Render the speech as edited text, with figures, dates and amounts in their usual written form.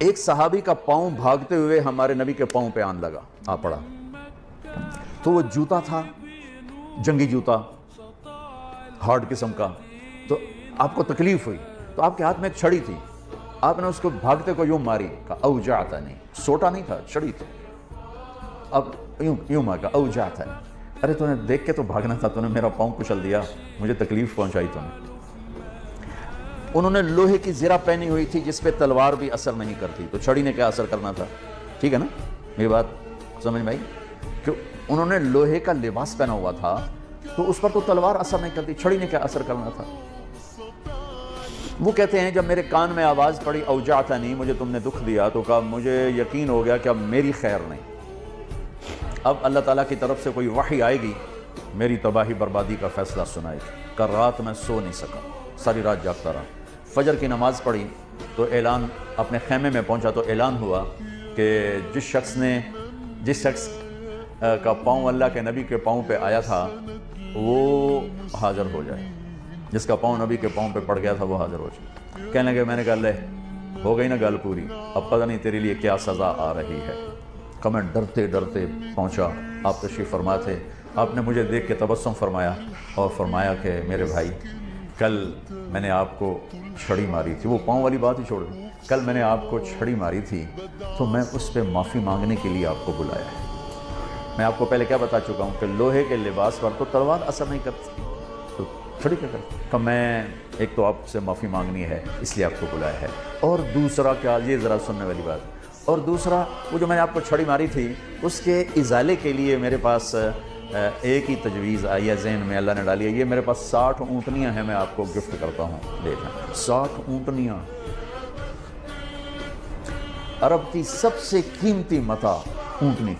ایک صحابی کا پاؤں بھاگتے ہوئے ہمارے نبی کے پاؤں پہ آن لگا، آ پڑا، تو وہ جوتا تھا، جنگی جوتا، ہارڈ قسم کا، تو آپ کو تکلیف ہوئی، تو آپ کے ہاتھ میں ایک چھڑی تھی، آپ نے اس کو بھاگتے کو یوں ماری، کہا اوجعتا نہیں، سوٹا نہیں تھا، چھڑی تھی، اب یوں مارا، اوجعتا نہیں، ارے تو نے دیکھ کے تو بھاگنا تھا، تو نے میرا پاؤں کچل دیا، مجھے تکلیف پہنچائی تو نے۔ انہوں نے لوہے کی زرہ پہنی ہوئی تھی جس پہ تلوار بھی اثر نہیں کرتی، تو چھڑی نے کیا اثر کرنا تھا؟ ٹھیک ہے نا میری بات سمجھ میں آئی؟ کہ انہوں نے لوہے کا لباس پہنا ہوا تھا تو اس پر تو تلوار اثر نہیں کرتی، چھڑی نے کیا اثر کرنا تھا؟ وہ کہتے ہیں جب میرے کان میں آواز پڑی اوجعتنی، مجھے تم نے دکھ دیا، تو کہا مجھے یقین ہو گیا کہ اب میری خیر نہیں، اب اللہ تعالیٰ کی طرف سے کوئی وحی آئے گی، میری تباہی بربادی کا فیصلہ سنائے گی۔ کل رات میں سو نہیں سکا، ساری رات جاگتا رہا، فجر کی نماز پڑھی تو اعلان، اپنے خیمے میں پہنچا تو اعلان ہوا کہ جس شخص کا پاؤں اللہ کے نبی کے پاؤں پہ آیا تھا وہ حاضر ہو جائے، جس کا پاؤں نبی کے پاؤں پہ پڑ گیا تھا وہ حاضر ہو جائے۔ کہنے لگے، میں نے کہا لے ہو گئی نا گل پوری، اب پتہ نہیں تیرے لیے کیا سزا آ رہی ہے۔ کہ میں ڈرتے ڈرتے پہنچا، آپ تشریف فرما تھے، آپ نے مجھے دیکھ کے تبسم فرمایا اور فرمایا کہ میرے بھائی کل میں نے آپ کو چھڑی ماری تھی، وہ پاؤں والی بات ہی چھوڑ دیں، کل میں نے آپ کو چھڑی ماری تھی تو میں اس پہ معافی مانگنے کے لیے آپ کو بلایا ہے۔ میں آپ کو پہلے کیا بتا چکا ہوں کہ لوہے کے لباس پر تو تلوار اثر نہیں کرتی، تو چھڑی کیا کرتی؟ تو میں ایک تو آپ سے معافی مانگنی ہے اس لیے آپ کو بلایا ہے، اور دوسرا کیا، یہ ذرا سننے والی بات، اور دوسرا وہ جو میں نے آپ کو چھڑی ماری تھی اس کے ازالے کے لیے میرے پاس ایک ہی تجویز آئی ہے ذہن میں، اللہ نے ڈالی ہے، یہ میرے پاس 60 اونٹنیاں ہیں، میں آپ کو گفٹ کرتا ہوں، لے جائیں 60 اونٹنیاں، عرب کی سب سے قیمتی متاع اونٹنی۔